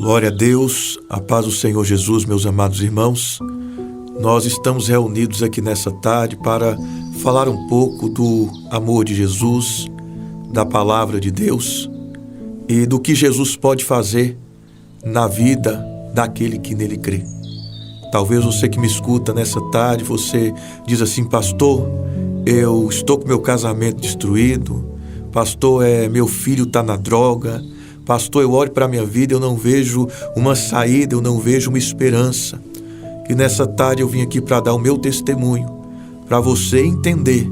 Glória a Deus, a paz do Senhor Jesus, meus amados irmãos. Nós estamos reunidos aqui nessa tarde para falar um pouco do amor de Jesus, da palavra de Deus e do que Jesus pode fazer na vida daquele que nele crê. Talvez você que me escuta nessa tarde, você diz assim: pastor, eu estou com meu casamento destruído, pastor, meu filho está na droga, pastor, eu olho para a minha vida, eu não vejo uma saída, eu não vejo uma esperança. E nessa tarde eu vim aqui para dar o meu testemunho, para você entender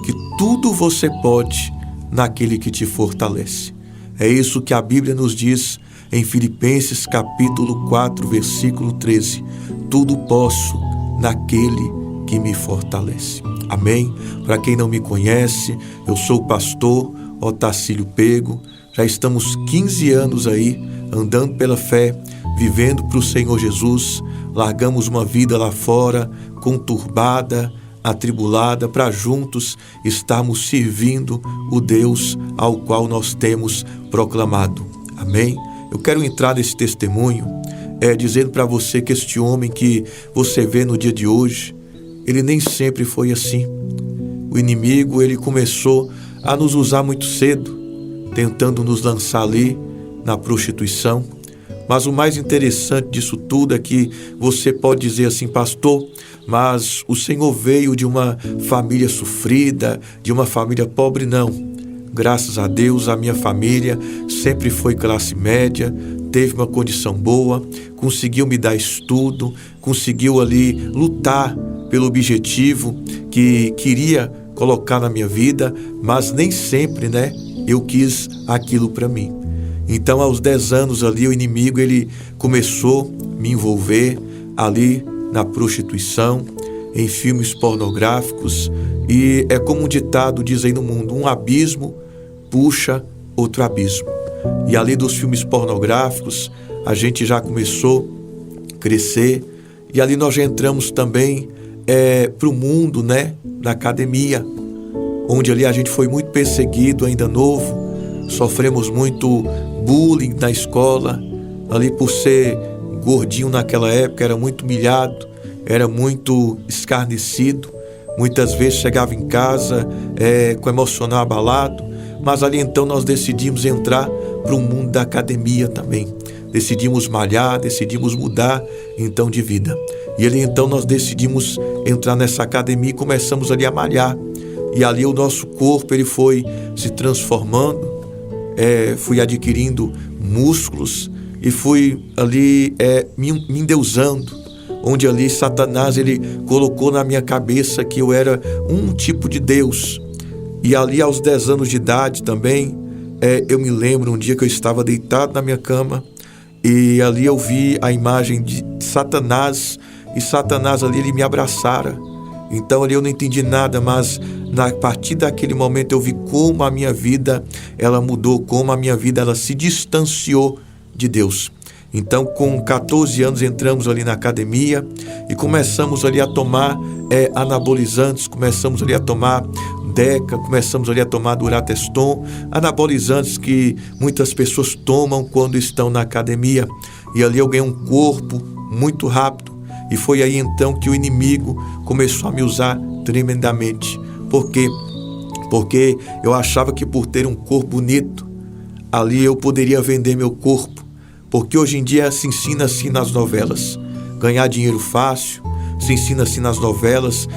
que tudo você pode naquele que te fortalece. É isso que a Bíblia nos diz em Filipenses capítulo 4, versículo 13. Tudo posso naquele que me fortalece. Amém? Para quem não me conhece, eu sou o pastor Otacílio Pego. Já estamos 15 anos aí, andando pela fé, vivendo para o Senhor Jesus. Largamos uma vida lá fora, conturbada, atribulada, para juntos estarmos servindo o Deus ao qual nós temos proclamado. Amém? Eu quero entrar nesse testemunho, dizendo para você que este homem que você vê no dia de hoje, ele nem sempre foi assim. O inimigo, ele começou a nos usar muito cedo, tentando nos lançar ali na prostituição. Mas o mais interessante disso tudo é que você pode dizer assim: pastor, mas o Senhor veio de uma família sofrida, de uma família pobre. Não. Graças a Deus, a minha família sempre foi classe média, teve uma condição boa, conseguiu me dar estudo, conseguiu ali lutar pelo objetivo que queria colocar na minha vida, mas nem sempre, eu quis aquilo para mim. Então, aos 10 anos ali, o inimigo, ele começou a me envolver ali na prostituição, em filmes pornográficos, e é como um ditado diz aí no mundo: um abismo puxa outro abismo. E ali dos filmes pornográficos, a gente já começou a crescer, e ali nós já entramos também para o mundo, da academia, onde ali a gente foi muito perseguido, ainda novo, sofremos muito bullying na escola, ali por ser gordinho naquela época, era muito humilhado, era muito escarnecido, muitas vezes chegava em casa com o emocional abalado, mas ali então nós decidimos entrar para o mundo da academia também, decidimos malhar, decidimos mudar então de vida, e ali então nós decidimos entrar nessa academia e começamos ali a malhar, e ali o nosso corpo ele foi se transformando, fui adquirindo músculos e fui ali me endeusando, onde ali Satanás ele colocou na minha cabeça que eu era um tipo de Deus. E ali aos 10 anos de idade também, eu me lembro um dia que eu estava deitado na minha cama e ali eu vi a imagem de Satanás, e Satanás ali ele me abraçara. Então ali eu não entendi nada, mas a partir daquele momento eu vi como a minha vida ela mudou, como a minha vida ela se distanciou de Deus. Então com 14 anos entramos ali na academia e começamos ali a tomar anabolizantes, começamos ali a tomar Deca, começamos ali a tomar Durateston, anabolizantes que muitas pessoas tomam quando estão na academia. E ali eu ganhei um corpo muito rápido. E foi aí então que o inimigo começou a me usar tremendamente. Por quê? Porque eu achava que por ter um corpo bonito, ali eu poderia vender meu corpo. Porque hoje em dia se ensina assim nas novelas: ganhar dinheiro fácil, se ensina assim nas novelas,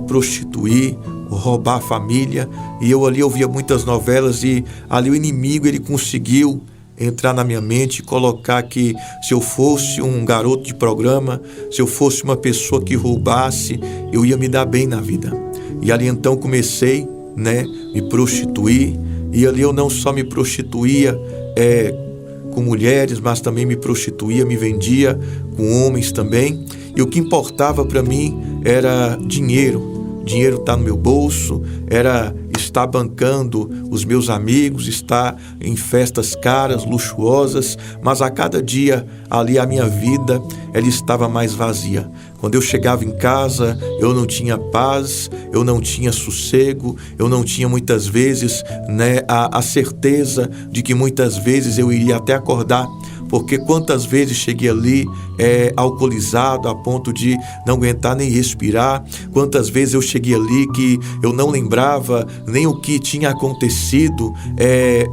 prostituir, roubar a família. E eu ali ouvia muitas novelas e ali o inimigo ele conseguiu entrar na minha mente e colocar que se eu fosse um garoto de programa, se eu fosse uma pessoa que roubasse, eu ia me dar bem na vida. E ali então comecei, me prostituir, e ali eu não só me prostituía com mulheres, mas também me prostituía, me vendia com homens também, e o que importava para mim era dinheiro está no meu bolso, era estar bancando os meus amigos, estar em festas caras, luxuosas, mas a cada dia ali a minha vida ela estava mais vazia. Quando eu chegava em casa, eu não tinha paz, eu não tinha sossego, eu não tinha muitas vezes a certeza de que muitas vezes eu iria até acordar porque quantas vezes cheguei ali alcoolizado a ponto de não aguentar nem respirar, quantas vezes eu cheguei ali que eu não lembrava nem o que tinha acontecido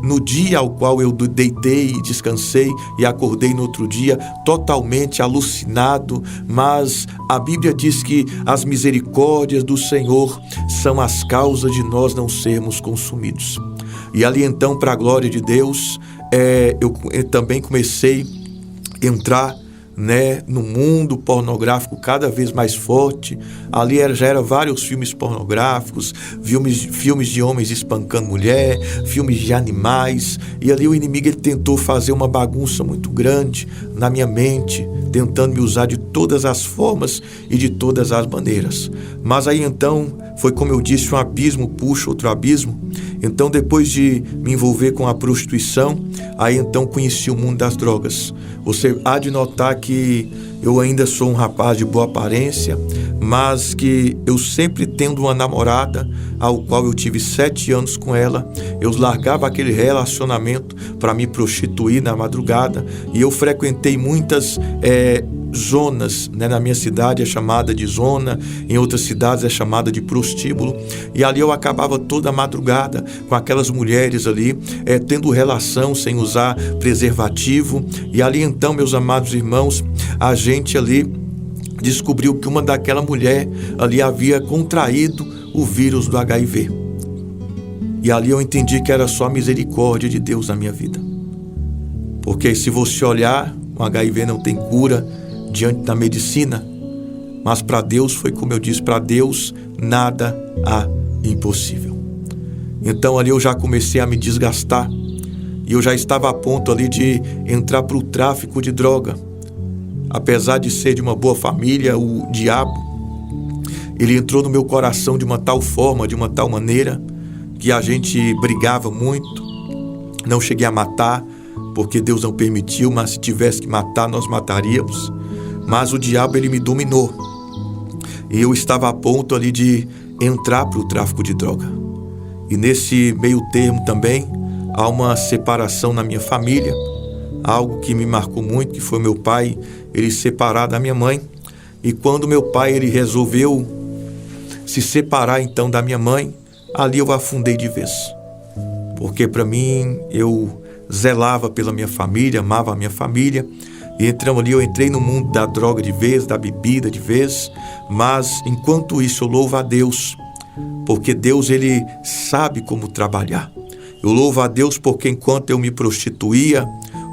no dia ao qual eu deitei e descansei e acordei no outro dia totalmente alucinado, mas a Bíblia diz que as misericórdias do Senhor são as causas de nós não sermos consumidos. E ali então, para a glória de Deus, eu também comecei a entrar no mundo pornográfico cada vez mais forte. Ali já era vários filmes pornográficos, filmes de homens espancando mulher, filmes de animais, e ali o inimigo ele tentou fazer uma bagunça muito grande na minha mente, tentando me usar de todas as formas e de todas as maneiras. Mas aí então, foi como eu disse, um abismo puxa outro abismo. Então, depois de me envolver com a prostituição, aí então conheci o mundo das drogas. Você há de notar que eu ainda sou um rapaz de boa aparência, mas que eu sempre tendo uma namorada, ao qual eu tive 7 anos com ela, eu largava aquele relacionamento para me prostituir na madrugada, e eu frequentei muitas zonas, na minha cidade é chamada de zona, em outras cidades é chamada de prostíbulo, e ali eu acabava toda a madrugada com aquelas mulheres ali, tendo relação sem usar preservativo, e ali então, meus amados irmãos, a gente ali descobriu que uma daquela mulher ali havia contraído o vírus do HIV, e ali eu entendi que era só a misericórdia de Deus na minha vida, porque se você olhar, o HIV não tem cura diante da medicina, mas para Deus foi como eu disse, para Deus nada há impossível. Então ali eu já comecei a me desgastar, e eu já estava a ponto ali de entrar para o tráfico de droga. Apesar de ser de uma boa família, o diabo, ele entrou no meu coração de uma tal forma, de uma tal maneira, que a gente brigava muito. Não cheguei a matar, porque Deus não permitiu, mas se tivesse que matar, nós mataríamos. Mas o diabo, ele me dominou, e eu estava a ponto ali de entrar para o tráfico de droga. E nesse meio termo também, há uma separação na minha família, algo que me marcou muito, que foi meu pai, ele separar da minha mãe. E quando meu pai, ele resolveu se separar então da minha mãe, ali eu afundei de vez. Porque para mim, eu zelava pela minha família, amava a minha família, e entramos ali, eu entrei no mundo da droga de vez, da bebida de vez, mas enquanto isso eu louvo a Deus, porque Deus ele sabe como trabalhar. Eu louvo a Deus porque enquanto eu me prostituía,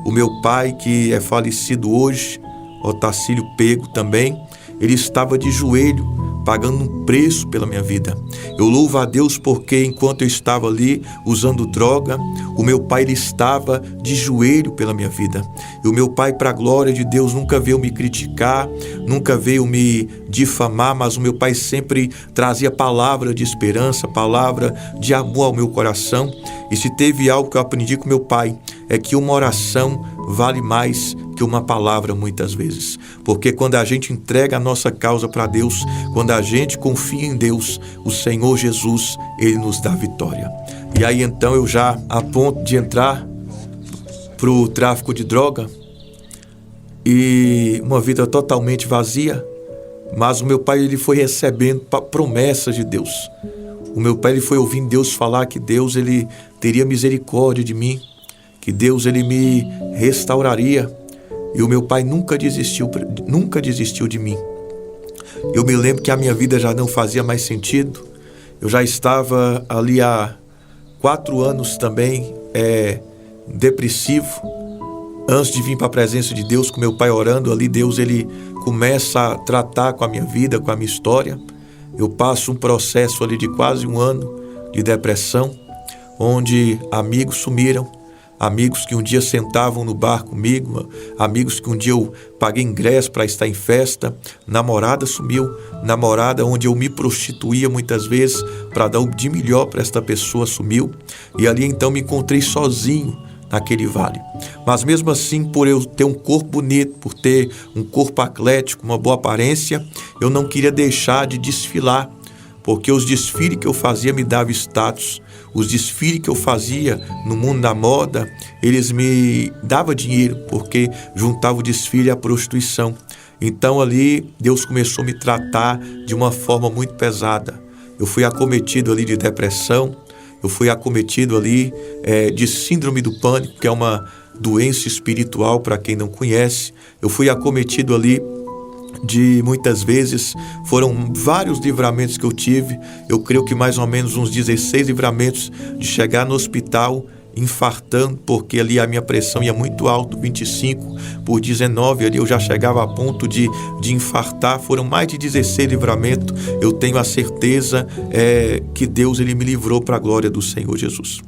o meu pai, que é falecido hoje, Otacílio Pego também, ele estava de joelho, pagando um preço pela minha vida. Eu louvo a Deus porque enquanto eu estava ali usando droga, o meu pai ele estava de joelho pela minha vida. E o meu pai, para a glória de Deus, nunca veio me criticar, nunca veio me difamar, mas o meu pai sempre trazia palavra de esperança, palavra de amor ao meu coração. E se teve algo que eu aprendi com meu pai, é que uma oração vale mais que uma palavra muitas vezes, porque quando a gente entrega a nossa causa para Deus, quando a gente confia em Deus, o Senhor Jesus, ele nos dá vitória. E aí então eu já a ponto de entrar para o tráfico de droga, e uma vida totalmente vazia, mas o meu pai ele foi recebendo promessas de Deus. O meu pai ele foi ouvindo Deus falar que Deus ele teria misericórdia de mim, que Deus ele me restauraria. E o meu pai nunca desistiu de mim. Eu me lembro que a minha vida já não fazia mais sentido. Eu já estava ali há 4 anos também depressivo. Antes de vir para a presença de Deus, com meu pai orando ali, Deus ele começa a tratar com a minha vida, com a minha história. Eu passo um processo ali de quase 1 ano de depressão, onde amigos sumiram. Amigos que um dia sentavam no bar comigo, amigos que um dia eu paguei ingresso para estar em festa, namorada sumiu, namorada onde eu me prostituía muitas vezes para dar o de melhor para esta pessoa sumiu, e ali então me encontrei sozinho naquele vale. Mas mesmo assim, por eu ter um corpo bonito, por ter um corpo atlético, uma boa aparência, eu não queria deixar de desfilar, porque os desfiles que eu fazia me davam status, os desfiles que eu fazia no mundo da moda, eles me davam dinheiro, porque juntava o desfile à prostituição. Então ali Deus começou a me tratar de uma forma muito pesada. Eu fui acometido ali de depressão, eu fui acometido ali de síndrome do pânico, que é uma doença espiritual para quem não conhece. Eu fui acometido ali de muitas vezes, foram vários livramentos que eu tive, eu creio que mais ou menos uns 16 livramentos de chegar no hospital infartando, porque ali a minha pressão ia muito alto, 25/19, ali eu já chegava a ponto de infartar. Foram mais de 16 livramentos. Eu tenho a certeza que Deus ele me livrou para a glória do Senhor Jesus.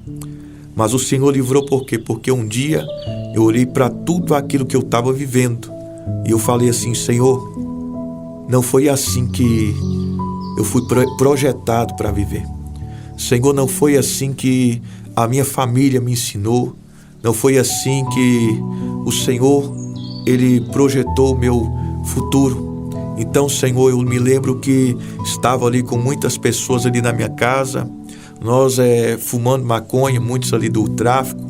Mas o Senhor livrou por quê? Porque um dia eu olhei para tudo aquilo que eu estava vivendo e eu falei assim: Senhor, não foi assim que eu fui projetado para viver. Senhor, não foi assim que a minha família me ensinou, não foi assim que o Senhor, Ele projetou o meu futuro. Então, Senhor, eu me lembro que estava ali com muitas pessoas ali na minha casa, nós fumando maconha, muitos ali do tráfico,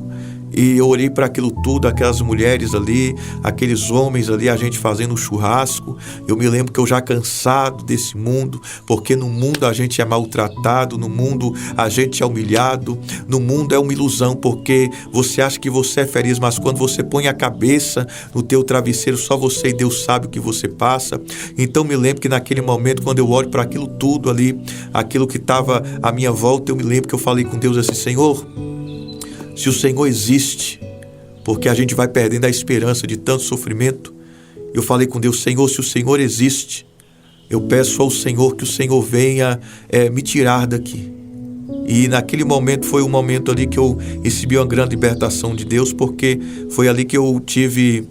e eu olhei para aquilo tudo, aquelas mulheres ali, aqueles homens ali, a gente fazendo churrasco. Eu me lembro que eu já cansado desse mundo, porque no mundo a gente é maltratado, no mundo a gente é humilhado, no mundo é uma ilusão, porque você acha que você é feliz, mas quando você põe a cabeça no teu travesseiro, só você e Deus sabe o que você passa. Então me lembro que naquele momento, quando eu olho para aquilo tudo ali, aquilo que estava à minha volta, eu me lembro que eu falei com Deus assim: Senhor, se o Senhor existe, porque a gente vai perdendo a esperança de tanto sofrimento. Eu falei com Deus: Senhor, se o Senhor existe, eu peço ao Senhor que o Senhor venha me tirar daqui. E naquele momento foi um momento ali que eu recebi uma grande libertação de Deus, porque foi ali que eu tive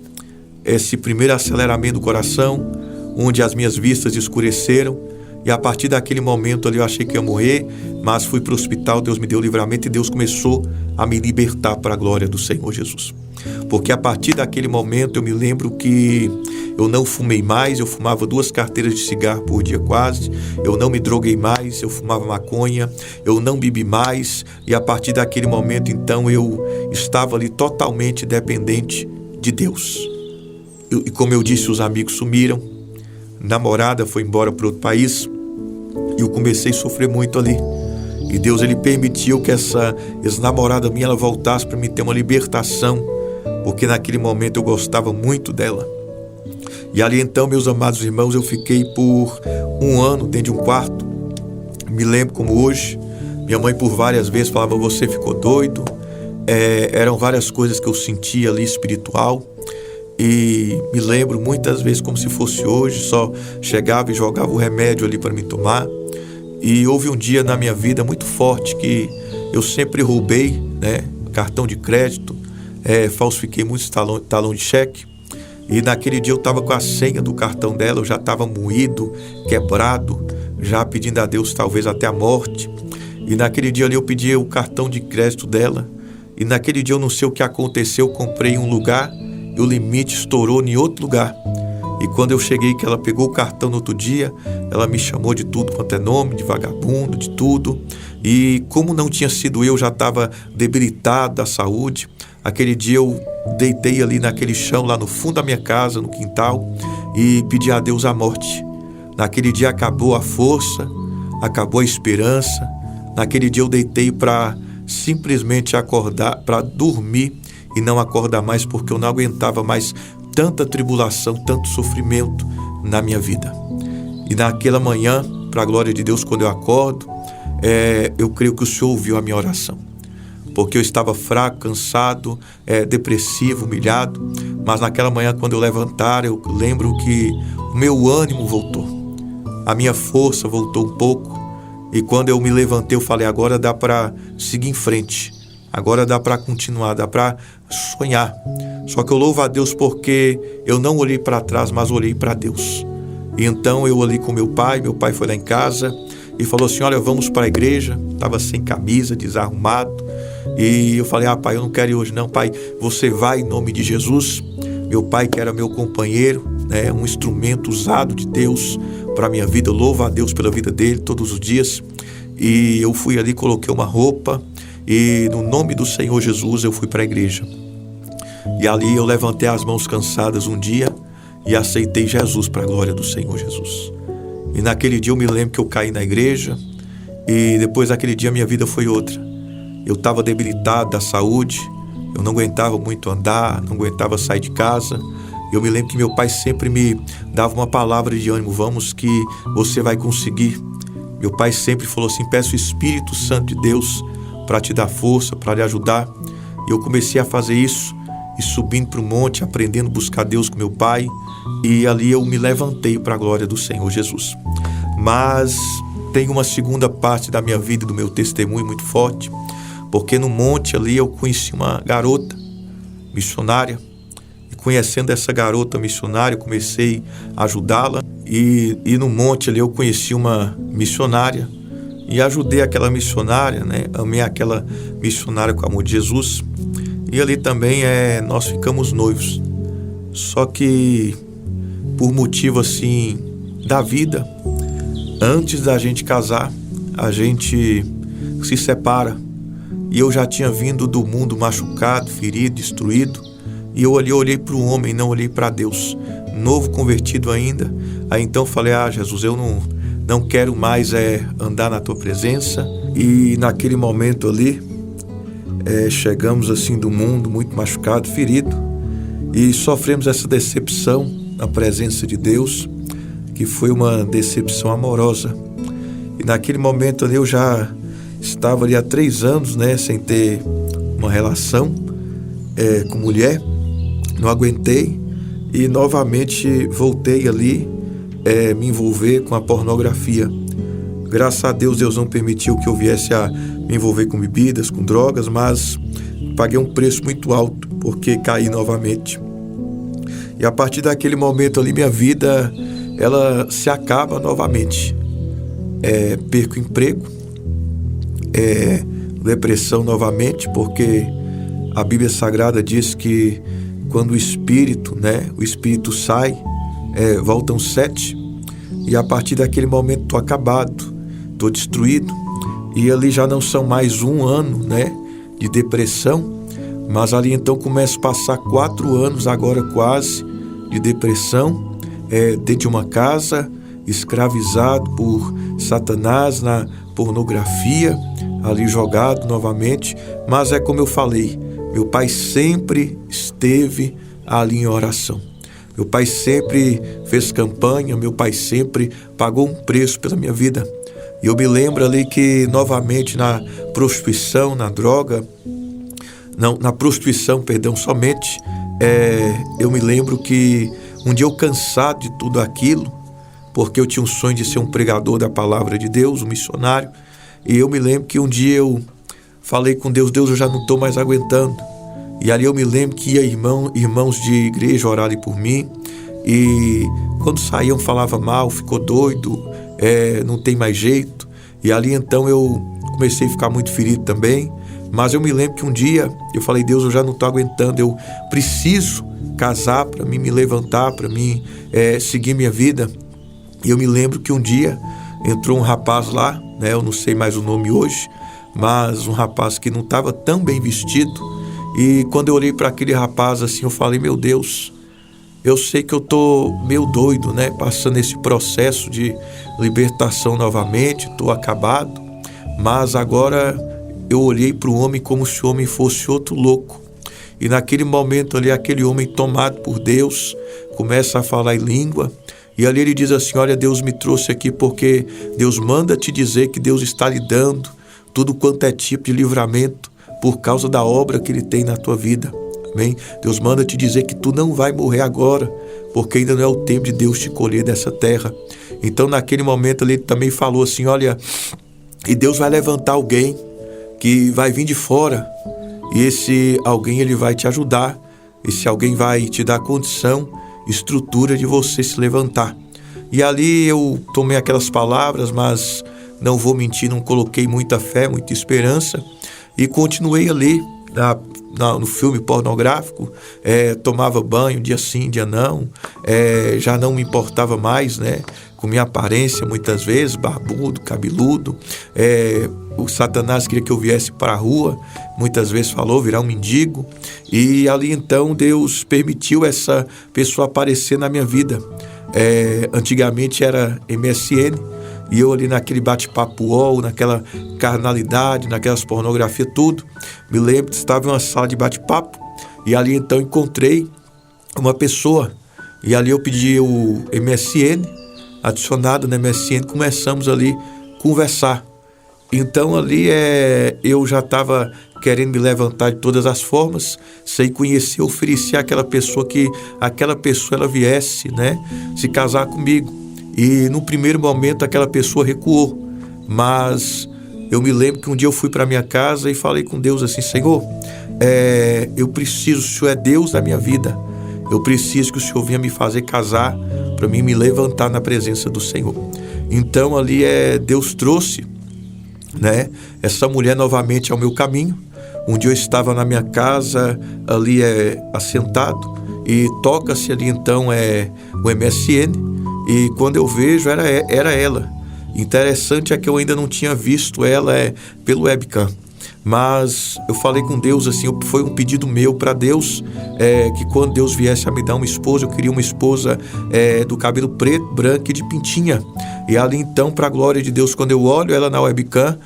esse primeiro aceleramento do coração, onde as minhas vistas escureceram. E a partir daquele momento ali eu achei que ia morrer, mas fui para o hospital, Deus me deu livramento e Deus começou a me libertar para a glória do Senhor Jesus. Porque a partir daquele momento eu me lembro que eu não fumei mais, eu fumava 2 carteiras de cigarro por dia quase, eu não me droguei mais, eu fumava maconha, eu não bebi mais, e a partir daquele momento então eu estava ali totalmente dependente de Deus. E como eu disse, os amigos sumiram, namorada foi embora para outro país, e eu comecei a sofrer muito ali. E Deus ele permitiu que essa ex-namorada minha ela voltasse para me ter uma libertação, porque naquele momento eu gostava muito dela. E ali então, meus amados irmãos, eu fiquei por 1 ano dentro de um quarto. Me lembro como hoje, minha mãe por várias vezes falava: você ficou doido. Eram várias coisas que eu sentia ali espiritual. E me lembro muitas vezes como se fosse hoje, só chegava e jogava o remédio ali para me tomar. E houve um dia na minha vida muito forte que eu sempre roubei, cartão de crédito, falsifiquei muitos talão de cheque. E naquele dia eu estava com a senha do cartão dela, eu já estava moído, quebrado, já pedindo a Deus talvez até a morte. E naquele dia ali eu pedi o cartão de crédito dela. E naquele dia eu não sei o que aconteceu, eu comprei em um lugar e o limite estourou em outro lugar. E quando eu cheguei, que ela pegou o cartão no outro dia, ela me chamou de tudo quanto é nome, de vagabundo, de tudo. E como não tinha sido eu, já estava debilitado da saúde. Aquele dia eu deitei ali naquele chão, lá no fundo da minha casa, no quintal, e pedi a Deus a morte. Naquele dia acabou a força, acabou a esperança. Naquele dia eu deitei para simplesmente acordar, para dormir e não acordar mais, porque eu não aguentava mais tanta tribulação, tanto sofrimento na minha vida. E naquela manhã, para a glória de Deus, quando eu acordo, eu creio que o Senhor ouviu a minha oração, porque eu estava fraco, cansado, depressivo, humilhado. Mas naquela manhã, quando eu levantar, eu lembro que o meu ânimo voltou, a minha força voltou um pouco. E quando eu me levantei, eu falei: agora dá para seguir em frente, agora dá para continuar, dá para sonhar. Só que eu louvo a Deus porque eu não olhei para trás, mas olhei para Deus. E então eu olhei com meu pai foi lá em casa e falou assim: olha, vamos para a igreja. Estava sem camisa, desarrumado. E eu falei: pai, eu não quero ir hoje não, pai, você vai em nome de Jesus. Meu pai, que era meu companheiro, um instrumento usado de Deus para a minha vida. Eu louvo a Deus pela vida dele todos os dias. E eu fui ali, coloquei uma roupa e no nome do Senhor Jesus eu fui para a igreja. E ali eu levantei as mãos cansadas um dia e aceitei Jesus para a glória do Senhor Jesus. E naquele dia eu me lembro que eu caí na igreja e depois daquele dia minha vida foi outra. Eu estava debilitado da saúde, eu não aguentava muito andar, não aguentava sair de casa. Eu me lembro que meu pai sempre me dava uma palavra de ânimo: vamos que você vai conseguir. Meu pai sempre falou assim: peça o Espírito Santo de Deus para te dar força, para lhe ajudar. E eu comecei a fazer isso, e subindo para o monte, aprendendo a buscar Deus com meu pai. E ali eu me levantei para a glória do Senhor Jesus. Mas tem uma segunda parte da minha vida e do meu testemunho muito forte, porque no monte ali eu conheci uma garota missionária. E conhecendo essa garota missionária, eu comecei a ajudá-la. E no monte ali eu conheci uma missionária e ajudei aquela missionária, né? Amei aquela missionária com o amor de Jesus. E ali também nós ficamos noivos. Só que por motivo assim da vida, antes da gente casar, a gente se separa. E eu já tinha vindo do mundo machucado, ferido, destruído. E eu ali olhei para o homem, não olhei para Deus. Novo, convertido ainda. Aí então falei: Jesus, eu não quero mais andar na tua presença. E naquele momento ali, chegamos assim do mundo muito machucado, ferido. E sofremos essa decepção na presença de Deus, que foi uma decepção amorosa. E naquele momento ali eu já estava ali há 3 anos, né, sem ter uma relação com mulher. Não aguentei e novamente voltei ali me envolver com a pornografia. Graças a Deus, Deus não permitiu que eu viesse a me envolver com bebidas, com drogas, mas paguei um preço muito alto porque caí novamente. E a partir daquele momento ali, minha vida ela se acaba novamente. Perco emprego, depressão novamente, porque a Bíblia Sagrada diz que quando o espírito sai, voltam 7, e a partir daquele momento estou acabado, estou destruído, e ali já não são mais 1 ano, né, de depressão, mas ali então começo a passar 4 anos agora quase de depressão, dentro de uma casa, escravizado por Satanás na pornografia, ali jogado novamente. Mas como eu falei, meu pai sempre esteve ali em oração. Meu pai sempre fez campanha, meu pai sempre pagou um preço pela minha vida. E eu me lembro ali que novamente na prostituição, na droga, não, na prostituição, perdão, somente, eu me lembro que um dia eu cansado de tudo aquilo, porque eu tinha um sonho de ser um pregador da palavra de Deus, um missionário, e eu me lembro que um dia eu falei com Deus: Deus, eu já não estou mais aguentando. E ali eu me lembro que ia irmãos de igreja orarem por mim, e quando saíam falava mal, ficou doido, não tem mais jeito. E ali então eu comecei a ficar muito ferido também. Mas eu me lembro que um dia eu falei: Deus, eu já não estou aguentando, eu preciso casar para mim me levantar, para mim seguir minha vida. E eu me lembro que um dia entrou um rapaz lá, né, eu não sei mais o nome hoje, mas um rapaz que não estava tão bem vestido. E quando eu olhei para aquele rapaz assim, eu falei: meu Deus, eu sei que eu estou meio doido, né, passando esse processo de libertação novamente, estou acabado, mas agora eu olhei para o homem como se o homem fosse outro louco. E naquele momento ali, aquele homem tomado por Deus começa a falar em língua. E ali ele diz assim: olha, Deus me trouxe aqui porque Deus manda te dizer que Deus está lhe dando tudo quanto é tipo de livramento por causa da obra que Ele tem na tua vida. Amém? Deus manda te dizer que tu não vai morrer agora, porque ainda não é o tempo de Deus te colher dessa terra. Então naquele momento ali ele também falou assim: olha, e Deus vai levantar alguém que vai vir de fora, e esse alguém ele vai te ajudar, esse alguém vai te dar condição, estrutura de você se levantar. E ali eu tomei aquelas palavras, mas não vou mentir, não coloquei muita fé, muita esperança, e continuei ali no filme pornográfico, tomava banho dia sim, dia não, já não me importava mais, né, com minha aparência, muitas vezes, barbudo, cabeludo. O Satanás queria que eu viesse para a rua, muitas vezes falou, virar um mendigo, e ali então Deus permitiu essa pessoa aparecer na minha vida. Antigamente era MSN, e eu ali naquele bate-papo UOL, naquela carnalidade, naquelas pornografias, tudo. Me lembro que estava em uma sala de bate-papo, e ali então encontrei uma pessoa, e ali eu pedi o MSN, adicionado no MSN, começamos ali a conversar. Então ali eu já estava querendo me levantar de todas as formas, sem conhecer, oferecer àquela pessoa que aquela pessoa ela viesse, né, se casar comigo. E no primeiro momento aquela pessoa recuou, mas eu me lembro que um dia eu fui para minha casa e falei com Deus assim: Senhor, eu preciso, o Senhor é Deus da minha vida, eu preciso que o Senhor venha me fazer casar, para mim me levantar na presença do Senhor. Então ali Deus trouxe, né, essa mulher novamente ao meu caminho. Um dia eu estava na minha casa, ali assentado, e toca-se ali então o MSN, e quando eu vejo era ela. Interessante é que eu ainda não tinha visto ela pelo webcam, mas eu falei com Deus assim, foi um pedido meu para Deus, que quando Deus viesse a me dar uma esposa, eu queria uma esposa do cabelo preto, branco e de pintinha. E ali então, para a glória de Deus, quando eu olho ela na webcam,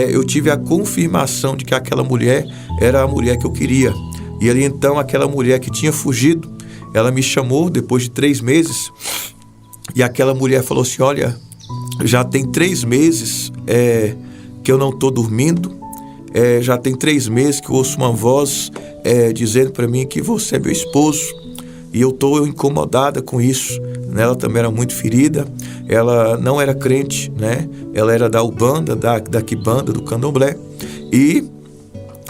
eu tive a confirmação de que aquela mulher era a mulher que eu queria. E ali então, aquela mulher que tinha fugido, ela me chamou depois de 3 meses, e aquela mulher falou assim: olha, já tem 3 meses que eu não estou dormindo, já tem 3 meses que eu ouço uma voz dizendo para mim que você é meu esposo, e eu estou incomodada com isso. Ela também era muito ferida, ela não era crente, né? Ela era da Ubanda, da Quibanda, do Candomblé, e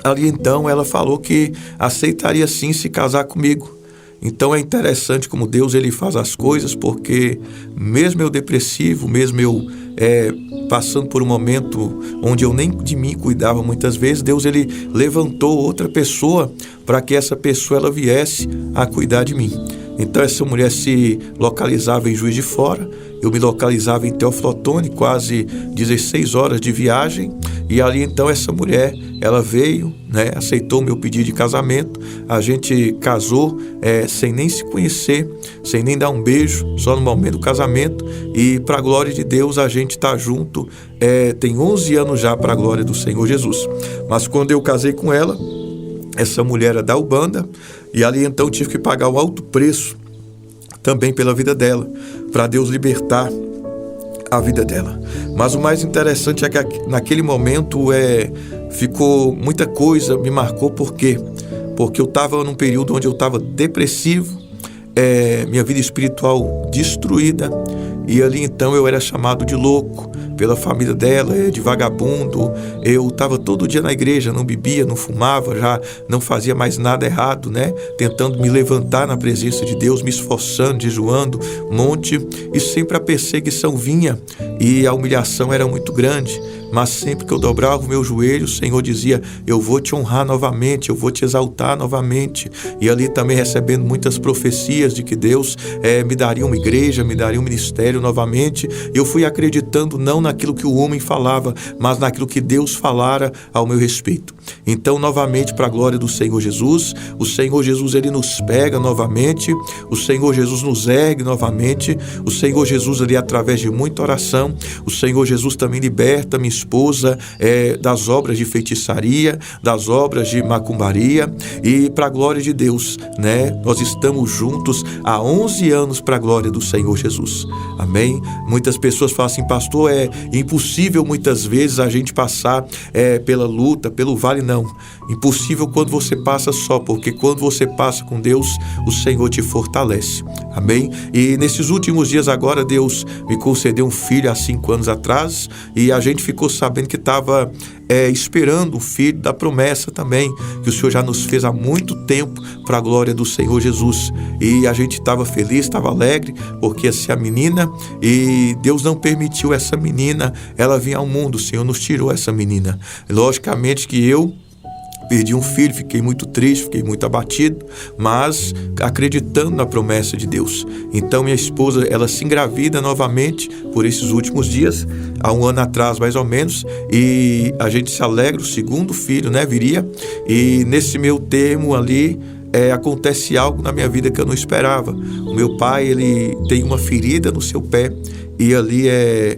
ali então ela falou que aceitaria sim se casar comigo. Então é interessante como Deus ele faz as coisas, porque mesmo eu depressivo, mesmo eu passando por um momento onde eu nem de mim cuidava muitas vezes, Deus ele levantou outra pessoa para que essa pessoa ela viesse a cuidar de mim. Então essa mulher se localizava em Juiz de Fora, eu me localizava em Teófilo Otoni, quase 16 horas de viagem, e ali então essa mulher, ela veio, né, aceitou o meu pedido de casamento, a gente casou sem nem se conhecer, sem nem dar um beijo, só no momento do casamento, e para a glória de Deus a gente está junto, tem 11 anos já para a glória do Senhor Jesus. Mas quando eu casei com ela, essa mulher era da Ubanda, e ali então tive que pagar um alto preço também pela vida dela, para Deus libertar a vida dela. Mas o mais interessante é que naquele momento ficou muita coisa, me marcou. Por quê? Porque eu estava num período onde eu estava depressivo, minha vida espiritual destruída, e ali então eu era chamado de louco pela família dela, de vagabundo. Eu estava todo dia na igreja, não bebia, não fumava, já não fazia mais nada errado, né? Tentando me levantar na presença de Deus, me esforçando, jejuando, monte, e sempre a perseguição vinha e a humilhação era muito grande. Mas sempre que eu dobrava o meu joelho, o Senhor dizia: eu vou te honrar novamente, eu vou te exaltar novamente. E ali também recebendo muitas profecias de que Deus me daria uma igreja, me daria um ministério novamente. Eu fui acreditando não naquilo que o homem falava, mas naquilo que Deus falara ao meu respeito. Então, novamente, para a glória do Senhor Jesus, o Senhor Jesus ele nos pega novamente, o Senhor Jesus nos ergue novamente, o Senhor Jesus ali através de muita oração, o Senhor Jesus também liberta minha esposa das obras de feitiçaria, das obras de macumbaria, e para a glória de Deus, né, nós estamos juntos há 11 anos para a glória do Senhor Jesus. Amém? Muitas pessoas falam assim: pastor, é impossível muitas vezes a gente passar pela luta, pelo vale. Não, impossível quando você passa só, porque quando você passa com Deus, o Senhor te fortalece. Amém? E nesses últimos dias agora, Deus me concedeu um filho há 5 anos atrás, e a gente ficou sabendo que estava esperando um filho da promessa também, que o Senhor já nos fez há muito tempo para a glória do Senhor Jesus. E a gente estava feliz, estava alegre, porque essa é a menina, e Deus não permitiu essa menina ela vir ao mundo. O Senhor nos tirou essa menina. Logicamente que eu perdi um filho, fiquei muito triste, fiquei muito abatido, mas acreditando na promessa de Deus. Então minha esposa, ela se engravida novamente por esses últimos dias, há um ano atrás mais ou menos, e a gente se alegra, o segundo filho, né, viria, e nesse meio termo ali, acontece algo na minha vida que eu não esperava. O meu pai, ele tem uma ferida no seu pé, e ali é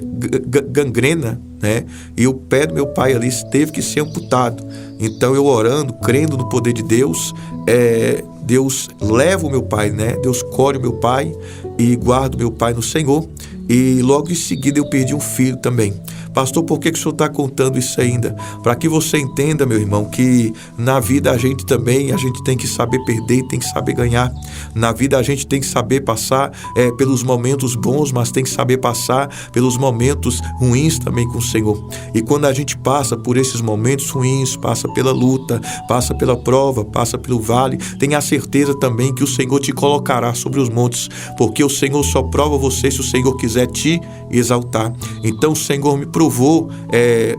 gangrena, né? E o pé do meu pai ali teve que ser amputado. Então eu orando, crendo no poder de Deus, Deus leva o meu pai, né? Deus colhe o meu pai e guarda o meu pai no Senhor. E logo em seguida eu perdi um filho também. Pastor, por que o senhor está contando isso ainda? Para que você entenda, meu irmão, que na vida a gente tem que saber perder e tem que saber ganhar. Na vida a gente tem que saber passar pelos momentos bons, mas tem que saber passar pelos momentos ruins também com o Senhor. E quando a gente passa por esses momentos ruins, passa pela luta, passa pela prova, passa pelo vale, tenha a certeza também que o Senhor te colocará sobre os montes, porque o Senhor só prova você se o Senhor quiser te exaltar. Então o Senhor me provou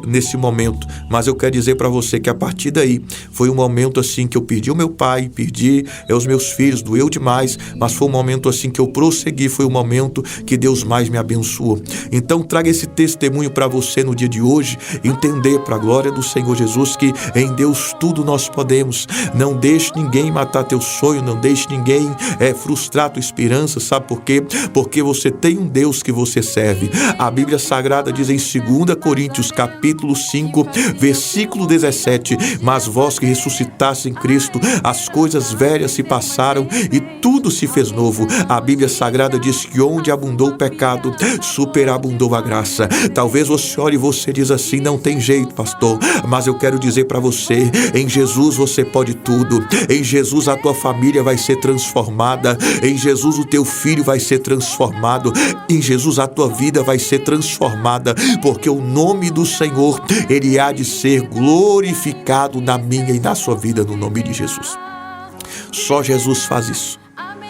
nesse momento, mas eu quero dizer para você que a partir daí foi um momento assim que eu perdi o meu pai, perdi os meus filhos, doeu demais, mas foi um momento assim que eu prossegui, foi um momento que Deus mais me abençoou. Então traga esse testemunho para você no dia de hoje, entender para a glória do Senhor Jesus que em Deus tudo nós podemos. Não deixe ninguém matar teu sonho, não deixe ninguém frustrar tua esperança. Sabe por quê? Porque você tem um Deus que você serve. A Bíblia Sagrada diz em 2 Coríntios capítulo 5, versículo 17: mas vós que ressuscitaste em Cristo, as coisas velhas se passaram e tudo se fez novo. A Bíblia Sagrada diz que onde abundou o pecado, superabundou a graça. Talvez você olhe e você diz assim: não tem jeito, pastor, mas eu quero dizer para você, em Jesus você pode tudo. Em Jesus a tua família vai ser transformada, em Jesus o teu filho vai ser transformado, em Jesus a tua vida vai ser transformada, porque o nome do Senhor, ele há de ser glorificado na minha e na sua vida, no nome de Jesus. Só Jesus faz isso.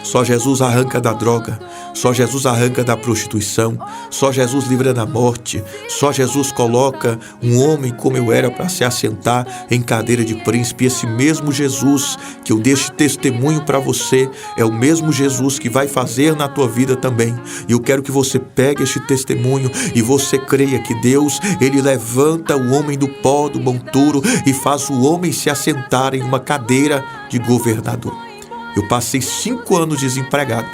Só Jesus arranca da droga, só Jesus arranca da prostituição, só Jesus livra da morte, só Jesus coloca um homem como eu era para se assentar em cadeira de príncipe. Esse mesmo Jesus que eu deixo testemunho para você é o mesmo Jesus que vai fazer na tua vida também. E eu quero que você pegue este testemunho e você creia que Deus, ele levanta o homem do pó, do monturo, e faz o homem se assentar em uma cadeira de governador. Eu passei 5 anos desempregado,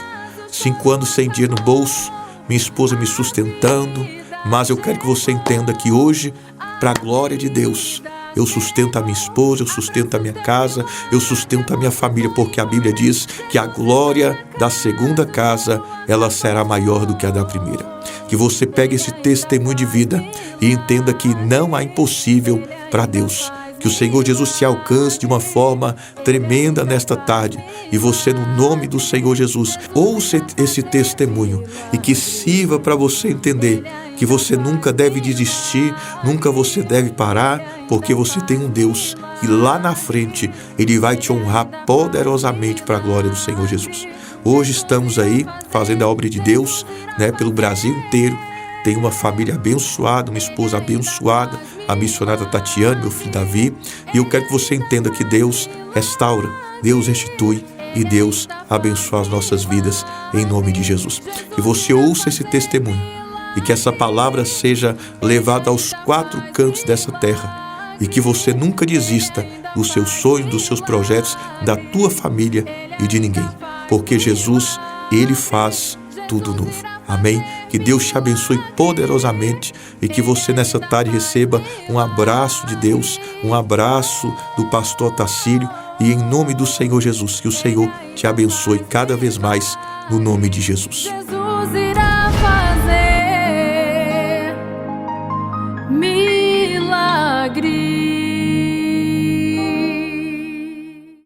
5 anos sem dinheiro no bolso, minha esposa me sustentando, mas eu quero que você entenda que hoje, para a glória de Deus, eu sustento a minha esposa, eu sustento a minha casa, eu sustento a minha família, porque a Bíblia diz que a glória da segunda casa, ela será maior do que a da primeira. Que você pegue esse testemunho de vida e entenda que não há impossível para Deus. Que o Senhor Jesus te alcance de uma forma tremenda nesta tarde. E você, no nome do Senhor Jesus, ouça esse testemunho e que sirva para você entender que você nunca deve desistir, nunca você deve parar, porque você tem um Deus que lá na frente, ele vai te honrar poderosamente para a glória do Senhor Jesus. Hoje estamos aí fazendo a obra de Deus, né, pelo Brasil inteiro. Tenho uma família abençoada, uma esposa abençoada, a missionária Tatiane, meu filho Davi. E eu quero que você entenda que Deus restaura, Deus restitui e Deus abençoa as nossas vidas em nome de Jesus. Que você ouça esse testemunho e que essa palavra seja levada aos 4 cantos dessa terra. E que você nunca desista dos seus sonhos, dos seus projetos, da tua família e de ninguém. Porque Jesus, ele faz tudo novo. Amém? Que Deus te abençoe poderosamente e que você nessa tarde receba um abraço de Deus, um abraço do pastor Tacílio, e em nome do Senhor Jesus, que o Senhor te abençoe cada vez mais no nome de Jesus. Jesus irá fazer milagre.